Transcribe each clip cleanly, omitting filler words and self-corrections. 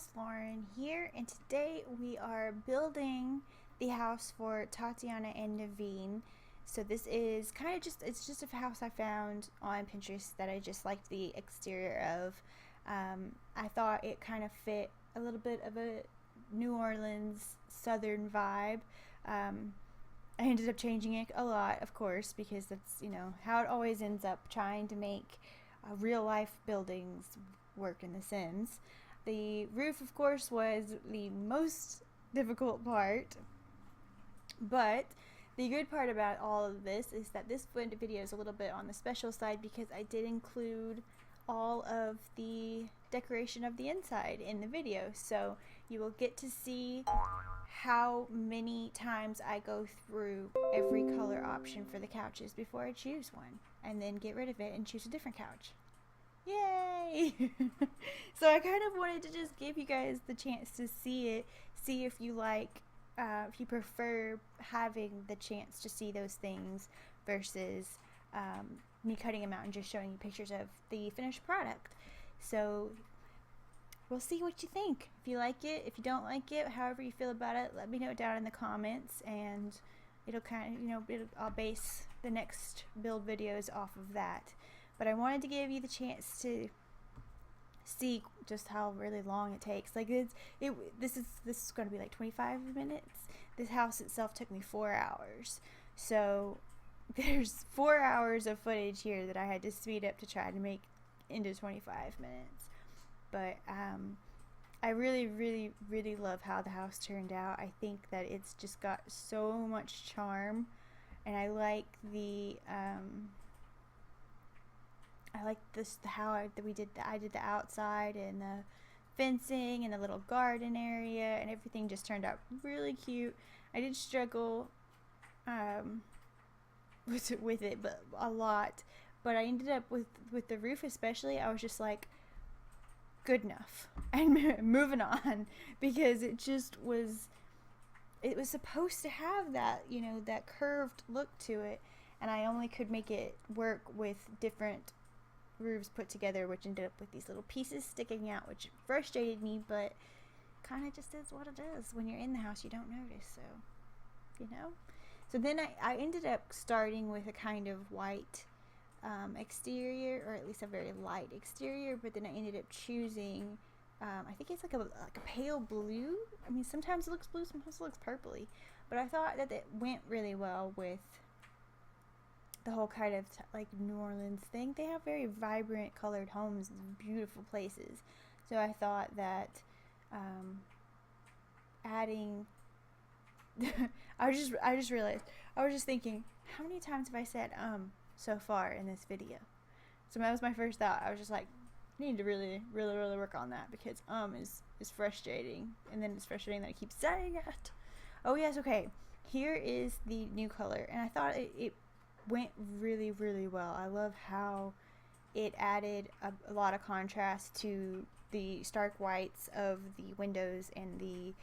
host, Lauren here, and today we are building the house for Tatiana and Naveen. So this is kind of it's just a house I found on Pinterest that I just liked the exterior of. I thought it kind of fit a little bit of a New Orleans southern vibe. I ended up changing it a lot, of course, because that's, how it always ends up, trying to make real life buildings work in The Sims. The roof, of course, was the most difficult part, but the good part about all of this is that this video is a little bit on the special side because I did include all of the decoration of the inside in the video, so you will get to see how many times I go through every color option for the couches before I choose one, and then get rid of it and choose a different couch. Yay! So I kind of wanted to just give you guys the chance to see it, see if you like, if you prefer having the chance to see those things versus me cutting them out and just showing you pictures of the finished product. So we'll see what you think. If you like it, if you don't like it, however you feel about it, let me know down in the comments, and it'll kind of, I'll base the next build videos off of that. But I wanted to give you the chance to see just how really long it takes. Like this is going to be like 25 minutes. This house itself took me 4 hours. So there's 4 hours of footage here that I had to speed up to try to make into 25 minutes. But I really, really, really love how the house turned out. I think that it's just got so much charm, and I like the I did the outside and the fencing and the little garden area, and everything just turned out really cute. I did struggle with it, but a lot. But I ended up with the roof especially. I was just like, good enough, and moving on, because it was supposed to have that, that curved look to it, and I only could make it work with different roofs put together, which ended up with these little pieces sticking out, which frustrated me, but kind of just is what it is. When you're in the house, you don't notice, so so then I ended up starting with a kind of white exterior, or at least a very light exterior, but then I ended up choosing I think it's like a pale blue. I mean, sometimes it looks blue, sometimes it looks purpley, but I thought that it went really well with the whole kind of like New Orleans thing. They have very vibrant colored homes and beautiful places, so I thought that adding I just realized, I was just thinking, how many times have I said so far in this video? So that was my first thought. I was just like, I need to really, really, really work on that, because is frustrating, and then it's frustrating that I keep saying it. Oh yes, okay, here is the new color, and I thought it went really, really well. I love how it added a lot of contrast to the stark whites of the windows and the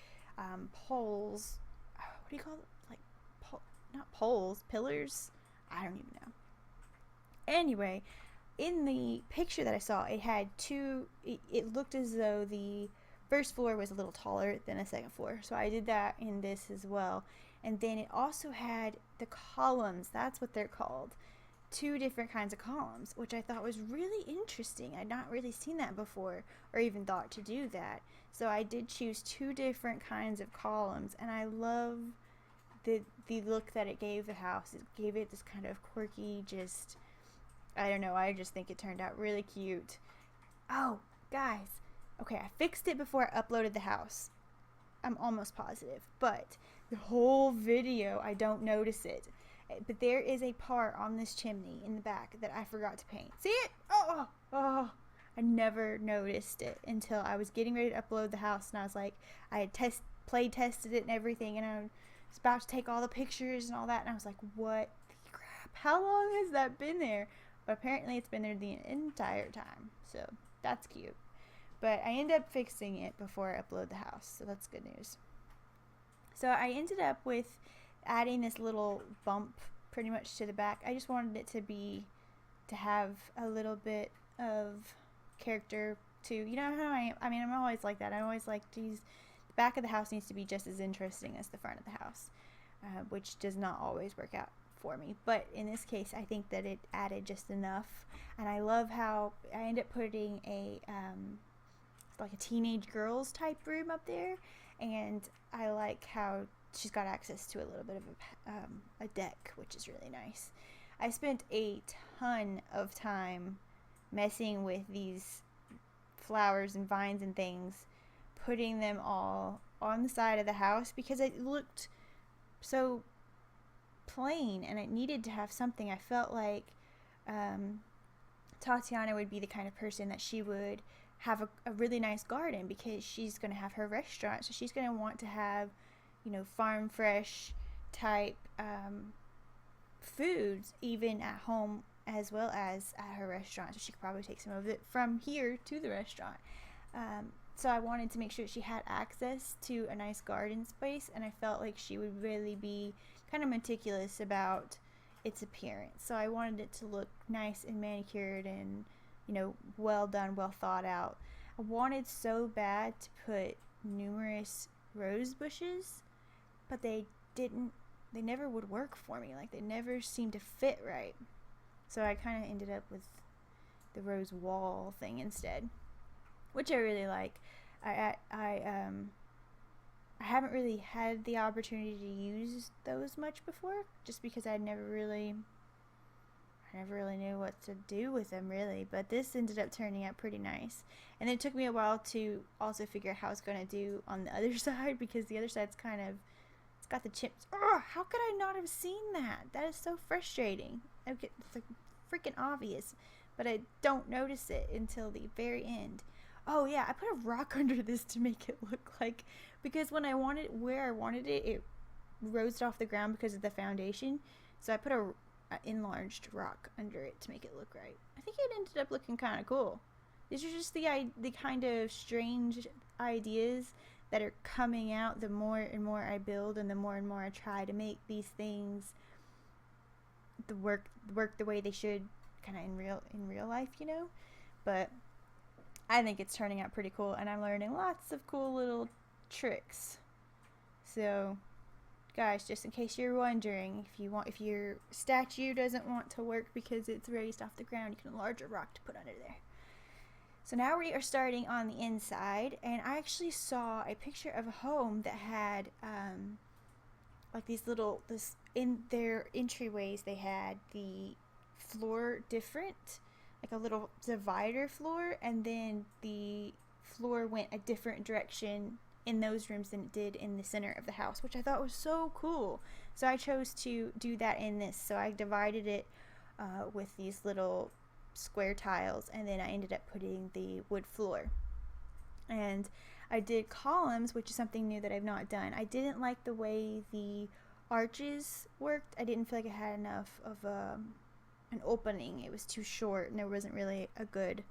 poles. What do you call it? Like, not poles, pillars? I don't even know. Anyway, in the picture that I saw, it had it looked as though the first floor was a little taller than the second floor. So I did that in this as well. And then it also had the columns, that's what they're called. 2 different kinds of columns, which I thought was really interesting. I'd not really seen that before, or even thought to do that. So I did choose 2 different kinds of columns, and I love the look that it gave the house. It gave it this kind of quirky, just, I don't know, I just think it turned out really cute. Oh, guys, okay, I fixed it before I uploaded the house. I'm almost positive, but the whole video I don't notice it. But there is a part on this chimney in the back that I forgot to paint. See it? Oh, I never noticed it until I was getting ready to upload the house, and I was like, I had play tested it and everything, and I was about to take all the pictures and all that, and I was like, what the crap? How long has that been there? But apparently it's been there the entire time, so that's cute. But I ended up fixing it before I upload the house, so that's good news. So I ended up with adding this little bump pretty much to the back. I just wanted it to have a little bit of character too. You know how I am? I mean, I'm always like that. I always like, geez, the back of the house needs to be just as interesting as the front of the house, which does not always work out for me. But in this case, I think that it added just enough. And I love how I end up putting a like a teenage girls type room up there, and I like how she's got access to a little bit of a deck, which is really nice. I spent a ton of time messing with these flowers and vines and things, putting them all on the side of the house because it looked so plain and it needed to have something. I felt like Tatiana would be the kind of person that she would have a really nice garden because she's going to have her restaurant, so she's going to want to have, you know, farm fresh type foods even at home as well as at her restaurant, so she could probably take some of it from here to the restaurant. So I wanted to make sure she had access to a nice garden space, and I felt like she would really be kind of meticulous about its appearance. So I wanted it to look nice and manicured and, you know, well done, well thought out. I wanted so bad to put numerous rose bushes, but they never would work for me. Like, they never seemed to fit right. So I kind of ended up with the rose wall thing instead, which I really like. I haven't really had the opportunity to use those much before, just because I never really knew what to do with them really. But this ended up turning out pretty nice, and it took me a while to also figure out how I was going to do on the other side, because the other side's kind of, it's got the chips. Oh, how could I not have seen that? That is so frustrating. Okay, it's like freaking obvious, but I don't notice it until the very end. Oh yeah, I put a rock under this to make it look like, because when I wanted, where I wanted it, it rose off the ground because of the foundation. So I put a enlarged rock under it to make it look right. I think it ended up looking kind of cool. These are just the kind of strange ideas that are coming out the more and more I build, and the more and more I try to make these things work the way they should, kind of in real life, you know. But I think it's turning out pretty cool, and I'm learning lots of cool little tricks. So guys, just in case you're wondering, if your statue doesn't want to work because it's raised off the ground, you can enlarge a rock to put under there. So now we are starting on the inside, and I actually saw a picture of a home that had like in their entryways they had the floor different, like a little divider floor, and then the floor went a different direction in those rooms than it did in the center of the house, which I thought was so cool. So I chose to do that in this. So I divided it with these little square tiles, and then I ended up putting the wood floor. And I did columns, which is something new that I've not done. I didn't like the way the arches worked. I didn't feel like it had enough of an opening. It was too short, and there wasn't really a good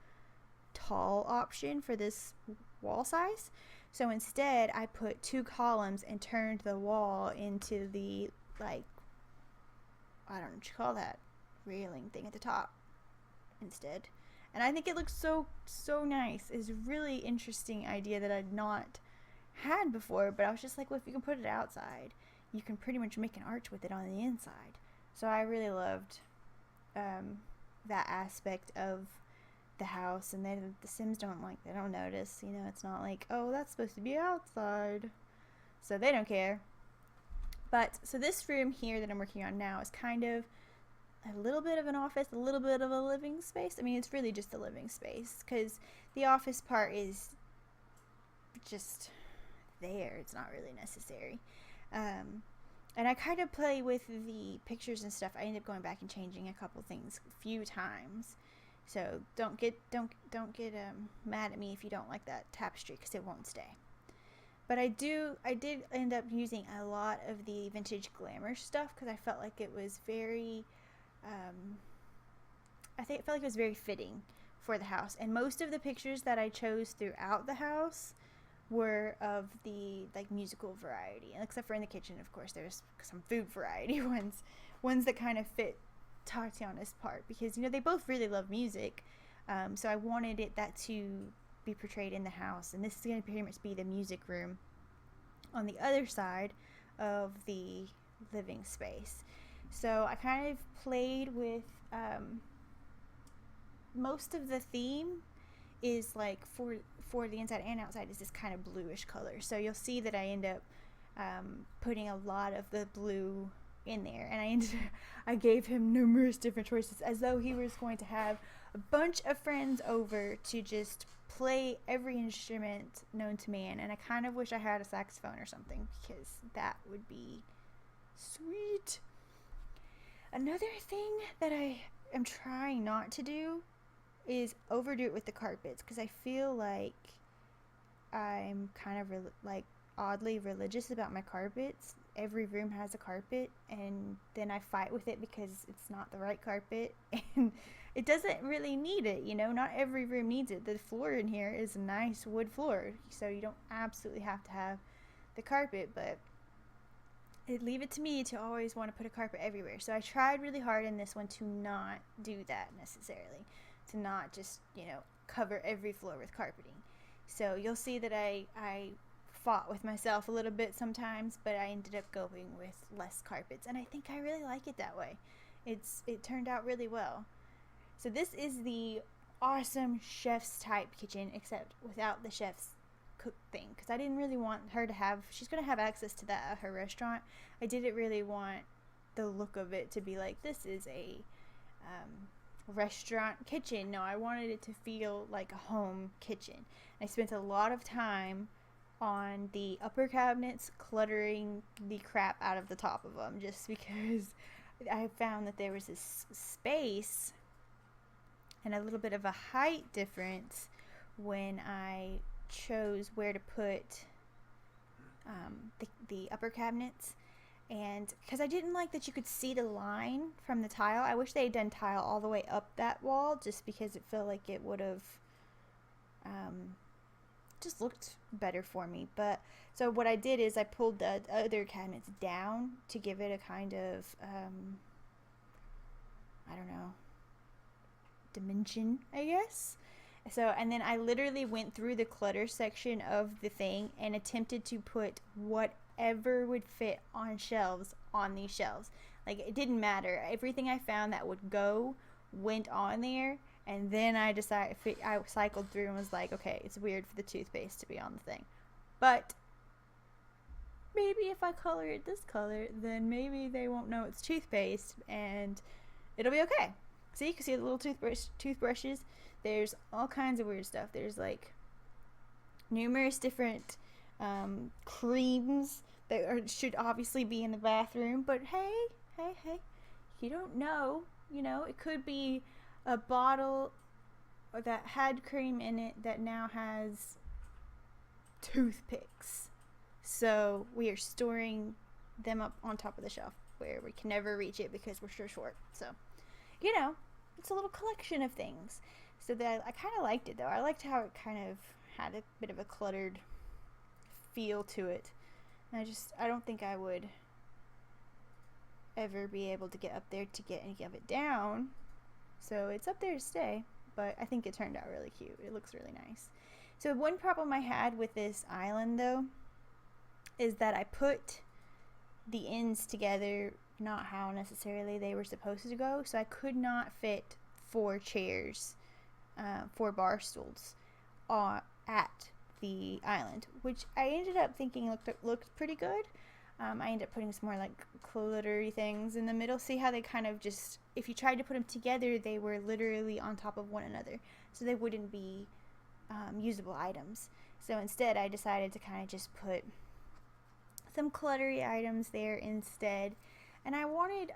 tall option for this wall size. So instead I put 2 columns and turned the wall into the, like, I don't know what you call that, railing thing at the top instead. And I think it looks so nice. It's a really interesting idea that I'd not had before, but I was just like, well, if you can put it outside, you can pretty much make an arch with it on the inside. So I really loved that aspect of the house, and then the Sims they don't notice, you know. It's not like, oh, that's supposed to be outside, so they don't care. But so this room here that I'm working on now is kind of a little bit of an office, a little bit of a living space. I mean, it's really just a living space, because the office part is just there. It's not really necessary. And I kind of play with the pictures and stuff. I end up going back and changing a couple things a few times. So don't get mad at me if you don't like that tapestry, because it won't stay. But I did end up using a lot of the vintage glamour stuff, because I felt like it was very it felt like it was very fitting for the house. And most of the pictures that I chose throughout the house were of the, like, musical variety, and except for in the kitchen, of course, there's some food variety ones that kind of fit Tatiana's part, because, you know, they both really love music. So I wanted that to be portrayed in the house, and this is going to pretty much be the music room on the other side of the living space. So I kind of played with most of the theme is like for the inside and outside is this kind of bluish color. So you'll see that I end up putting a lot of the blue in there, and I gave him numerous different choices, as though he was going to have a bunch of friends over to just play every instrument known to man. And I kind of wish I had a saxophone or something, because that would be sweet. Another thing that I am trying not to do is overdo it with the carpets, because I feel like I'm kind of like oddly religious about my carpets. Every room has a carpet, and then I fight with it because it's not the right carpet, and it doesn't really need it, you know. Not every room needs it. The floor in here is a nice wood floor, so you don't absolutely have to have the carpet, but leave it to me to always want to put a carpet everywhere. So I tried really hard in this one to not do that necessarily, to not just, you know, cover every floor with carpeting. So you'll see that I fought with myself a little bit sometimes, but I ended up going with less carpets, and I think I really like it that way. It turned out really well. So this is the awesome chef's type kitchen, except without the chef's cook thing, because I didn't really want her to have, she's going to have access to that at her restaurant. I didn't really want the look of it to be like this is a restaurant kitchen. No, I wanted it to feel like a home kitchen. I spent a lot of time on the upper cabinets, cluttering the crap out of the top of them, just because I found that there was this space and a little bit of a height difference when I chose where to put the upper cabinets. And because I didn't like that you could see the line from the tile, I wish they had done tile all the way up that wall, just because it felt like it would have just looked better for me. But so what I did is I pulled the other cabinets down to give it a kind of I don't know, dimension, I guess. So, and then I literally went through the clutter section of the thing and attempted to put whatever would fit on shelves on these shelves. Like, it didn't matter. Everything I found that would go went on there. And then I cycled through and was like, okay, it's weird for the toothpaste to be on the thing. But maybe if I color it this color, then maybe they won't know it's toothpaste and it'll be okay. See, you can see the little toothbrushes. There's all kinds of weird stuff. There's like numerous different creams that should obviously be in the bathroom. But hey, you don't know. You know, it could be a bottle that had cream in it that now has toothpicks. So we are storing them up on top of the shelf where we can never reach it because we're so short. So, you know, it's a little collection of things. So that I kind of liked it though. I liked how it kind of had a bit of a cluttered feel to it. And I don't think I would ever be able to get up there to get any of it down. So it's up there to stay, but I think it turned out really cute. It looks really nice. So one problem I had with this island though is that I put the ends together not how necessarily they were supposed to go. So I could not fit 4 chairs, 4 bar stools at the island, which I ended up thinking looked pretty good. I ended up putting some more like glittery things in the middle. See how they kind of just, if you tried to put them together, they were literally on top of one another, so they wouldn't be usable items. So instead I decided to kind of just put some cluttery items there instead. And I wanted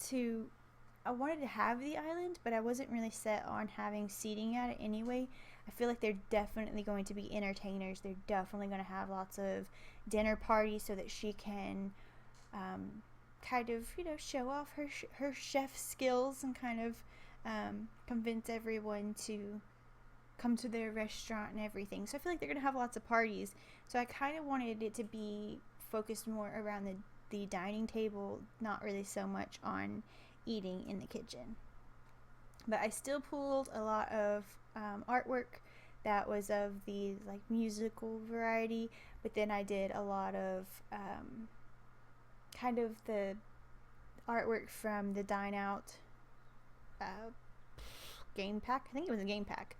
to have the island, but I wasn't really set on having seating at it anyway. I feel like they're definitely going to be entertainers. They're definitely going to have lots of dinner parties so that she can kind of, you know, show off her chef skills and kind of convince everyone to come to their restaurant and everything. So I feel like they're going to have lots of parties. So I kind of wanted it to be focused more around the dining table, not really so much on eating in the kitchen. But I still pulled a lot of artwork that was of the like musical variety, but then I did a lot of kind of the artwork from the Dine Out uh, game pack. I think it was a game pack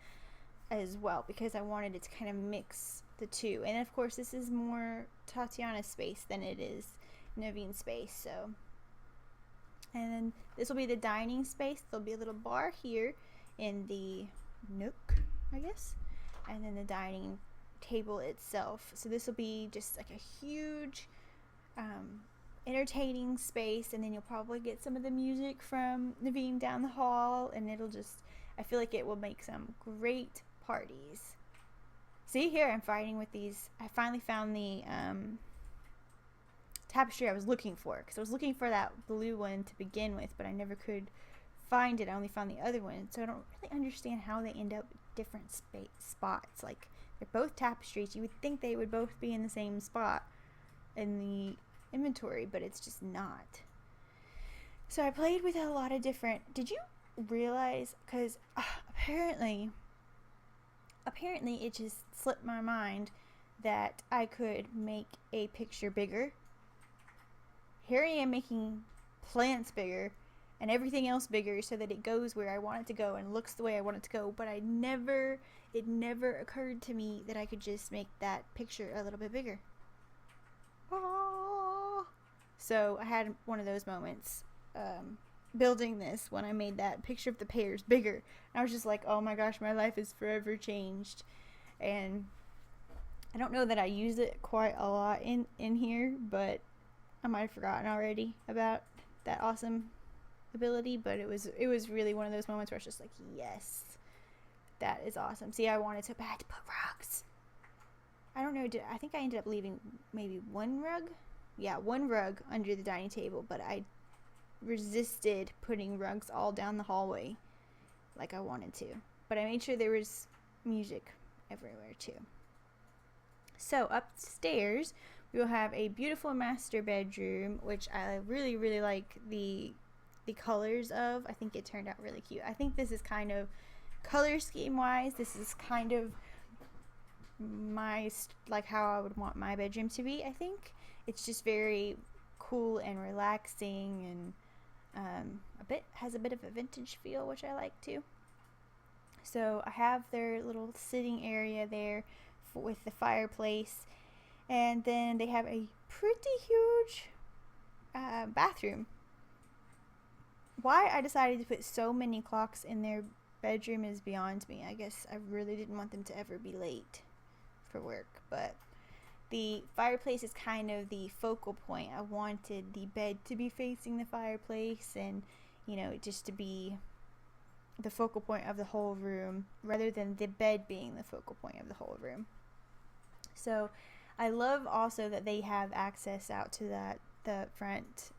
as well, because I wanted it to kind of mix the two. And of course, this is more Tatiana's space than it is Naveen's space. So, and then this will be the dining space. There'll be a little bar here in the nook, I guess, and then the dining table itself. So this will be just like a huge entertaining space, and then you'll probably get some of the music from Naveen down the hall, and it'll just, I feel like it will make some great parties. See, here I'm fighting with these. I finally found the tapestry I was looking for, because I was looking for that blue one to begin with, but I never could find it. I only found the other one, so I don't really understand how they end up different spots. Like, they're both tapestries. You would think they would both be in the same spot in the inventory, but it's just not. So I played with a lot of different. Did you realize? Because apparently it just slipped my mind that I could make a picture bigger. Here I am making plants bigger and everything else bigger so that it goes where I want it to go and looks the way I want it to go, but it never occurred to me that I could just make that picture a little bit bigger. Oh. So I had one of those moments building this when I made that picture of the pears bigger. And I was just like, oh my gosh, my life is forever changed. And I don't know that I use it quite a lot in here, but I might have forgotten already about that awesome ability. But it was really one of those moments where I was just like, yes, that is awesome. See, I wanted so bad to put rugs. I don't know, I think I ended up leaving maybe one rug? Yeah, one rug under the dining table, but I resisted putting rugs all down the hallway like I wanted to. But I made sure there was music everywhere too. So upstairs, we will have a beautiful master bedroom, which I really, really like the colors of. I think it turned out really cute. I think this is kind of, color scheme wise, this is kind of my, like how I would want my bedroom to be. I think it's just very cool and relaxing, and has a bit of a vintage feel, which I like too. So I have their little sitting area there with the fireplace, and then they have a pretty huge bathroom. Why I decided to put so many clocks in their bedroom is beyond me. I guess I really didn't want them to ever be late for work, but the fireplace is kind of the focal point. I wanted the bed to be facing the fireplace, and just to be the focal point of the whole room rather than the bed being the focal point of the whole room. So I love also that they have access out to the front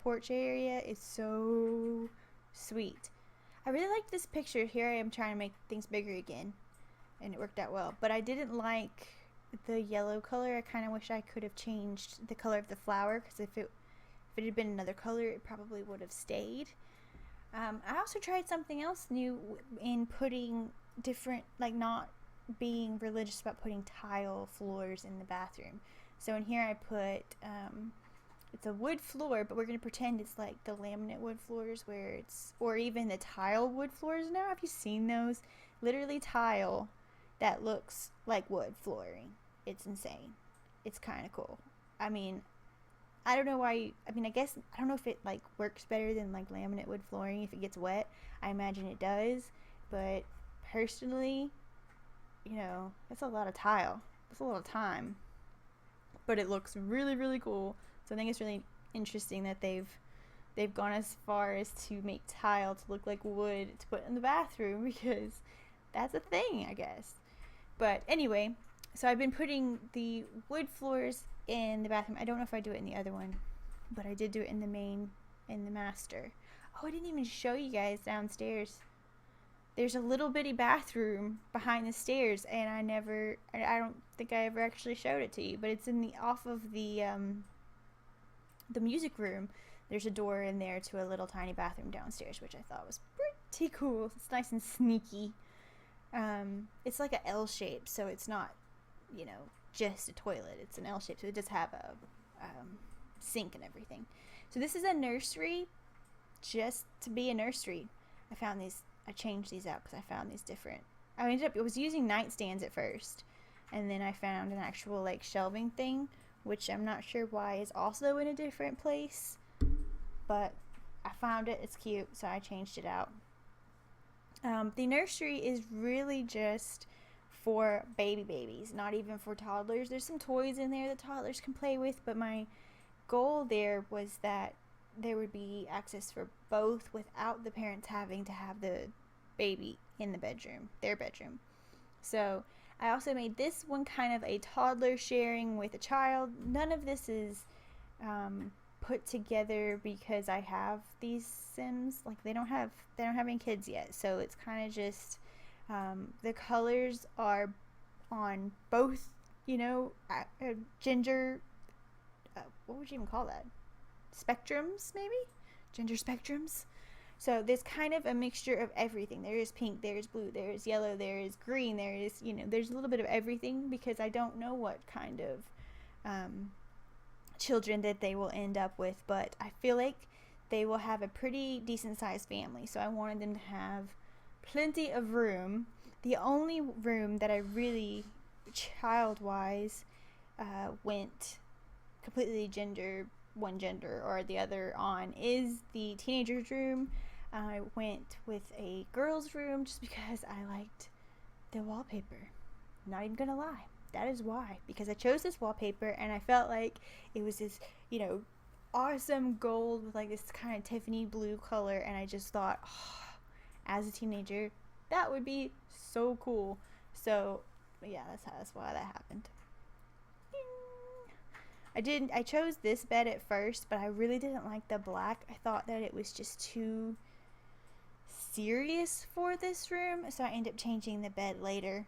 porch area. It's so sweet. I really liked this picture. Here I am trying to make things bigger again, and it worked out well, but I didn't like the yellow color. I kind of wish I could have changed the color of the flower, because if it had been another color, it probably would have stayed. I also tried something else new in putting different, like not being religious about putting tile floors in the bathroom. So in here I put, it's a wood floor, but we're going to pretend it's like the laminate wood floors where it's, or even the tile wood floors now. Have you seen those? Literally tile that looks like wood flooring. It's insane. It's kind of cool. I mean, I don't know why. I guess I don't know if it like works better than like laminate wood flooring if it gets wet. I imagine it does, but personally, that's a lot of tile. That's a lot of time. But it looks really, really cool. So I think it's really interesting that they've gone as far as to make tile to look like wood to put in the bathroom, because that's a thing, I guess. But anyway, so I've been putting the wood floors in the bathroom. I don't know if I do it in the other one, but I did do it in the master. Oh, I didn't even show you guys downstairs. There's a little bitty bathroom behind the stairs, and I don't think I ever actually showed it to you, but it's off of the music room. There's a door in there to a little tiny bathroom downstairs, which I thought was pretty cool. It's nice and sneaky. It's like a L shape, so it's not, just a toilet. It's an L shape, so it does have a sink and everything. So this is a nursery, just to be a nursery. I changed these out because I found these different. I was using nightstands at first, and then I found an actual like shelving thing, which I'm not sure why is also in a different place, but I found it. It's cute, so I changed it out. The nursery is really just for babies, not even for toddlers. There's some toys in there that toddlers can play with, but my goal there was that there would be access for both without the parents having to have the baby in the bedroom, their bedroom. So I also made this one kind of a toddler sharing with a child. None of this is put together because I have these Sims. Like they don't have any kids yet, so it's kind of just the colors are on both, ginger. What would you even call that? Spectrums, maybe? Gender spectrums. So there's kind of a mixture of everything. There is pink, there's blue, there's yellow, there is green, there is, there's a little bit of everything because I don't know what kind of children that they will end up with, but I feel like they will have a pretty decent sized family. So I wanted them to have plenty of room. The only room that I really, child-wise, went completely one gender or the other on is the teenager's room. I went with a girl's room just because I liked the wallpaper. Not even gonna lie, that is why, because I chose this wallpaper and I felt like it was this awesome gold with like this kind of Tiffany blue color, and I just thought, as a teenager, that would be so cool. So yeah, that's why that happened. I chose this bed at first, but I really didn't like the black. I thought that it was just too serious for this room, so I ended up changing the bed later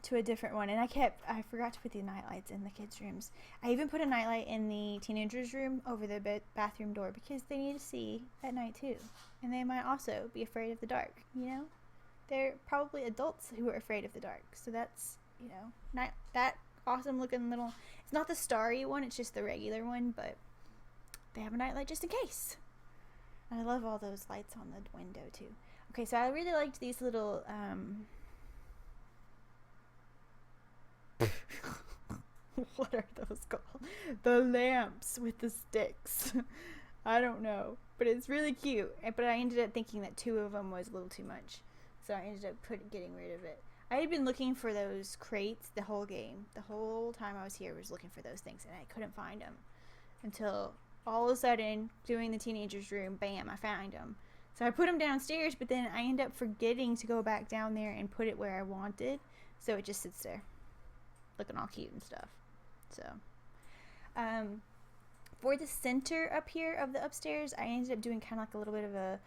to a different one. And I forgot to put the nightlights in the kids' rooms. I even put a nightlight in the teenagers' room over the bathroom door because they need to see at night too. And they might also be afraid of the dark, They're probably adults who are afraid of the dark. So that's, not that awesome looking little, it's not the starry one, it's just the regular one, but they have a nightlight just in case. And I love all those lights on the window too. Okay, so I really liked these little what are those called? The lamps with the sticks. I don't know, but it's really cute. But I ended up thinking that 2 of them was a little too much, so I ended up getting rid of it. I had been looking for those crates the whole game. The whole time I was here was looking for those things, and I couldn't find them until all of a sudden, doing the teenager's room, bam, I found them. So I put them downstairs, but then I end up forgetting to go back down there and put it where I wanted, so it just sits there looking all cute and stuff. So for the center up here of the upstairs, I ended up doing kind of like a little bit of a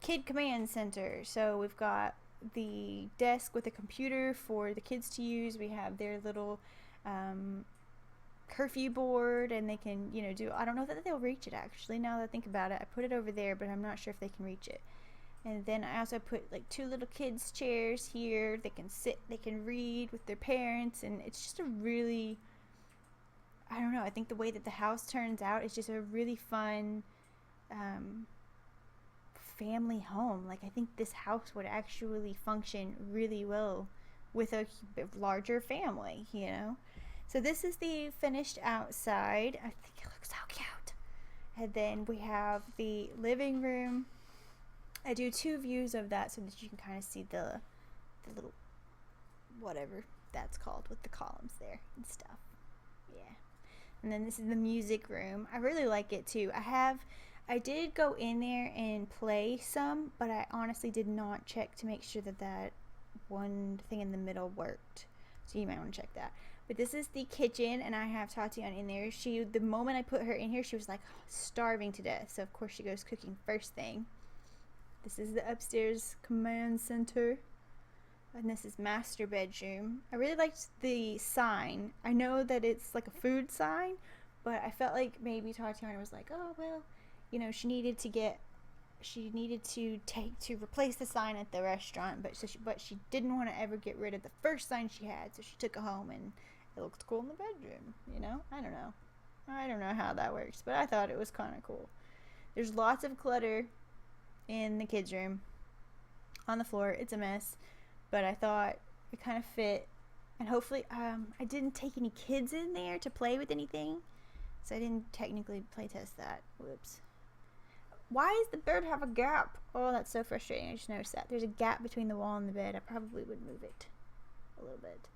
kid command center. So we've got the desk with a computer for the kids to use. We have their little curfew board, and they can do, I don't know that they'll reach it actually, now that I think about it. I put it over there, but I'm not sure if they can reach it. And then I also put like 2 little kids chairs here. They can sit, they can read with their parents, and it's just a really, I don't know, I think the way that the house turns out is just a really fun family home. Like I think this house would actually function really well with a larger family, So this is the finished outside. I think it looks so cute. And then we have the living room. I do 2 views of that so that you can kind of see the little whatever that's called with the columns there and stuff. Yeah. And then this is the music room. I really like it too. I did go in there and play some, but I honestly did not check to make sure that one thing in the middle worked. So you might want to check that. But this is the kitchen, and I have Tatiana in there. The moment I put her in here, she was like starving to death. So of course she goes cooking first thing. This is the upstairs command center. And this is master bedroom. I really liked the sign. I know that it's like a food sign, but I felt like maybe Tatiana was like, oh, well, she needed to get she needed to replace the sign at the restaurant, but she didn't want to ever get rid of the first sign she had, so she took it home and it looked cool in the bedroom. You know, I don't know how that works, but I thought it was kind of cool. There's lots of clutter in the kids' room on the floor. It's a mess, but I thought it kind of fit. And hopefully, I didn't take any kids in there to play with anything, so I didn't technically play test that. Whoops. Why does the bed have a gap? Oh, that's so frustrating. I just noticed that. There's a gap between the wall and the bed. I probably would move it a little bit.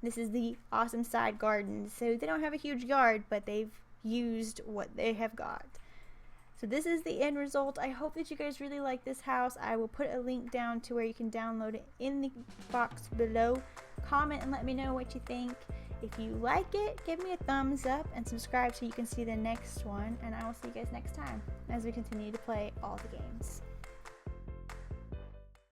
This is the awesome side garden. So they don't have a huge yard, but they've used what they have got. So this is the end result. I hope that you guys really like this house. I will put a link down to where you can download it in the box below. Comment and let me know what you think. If you like it, give me a thumbs up and subscribe so you can see the next one. And I will see you guys next time as we continue to play all the games.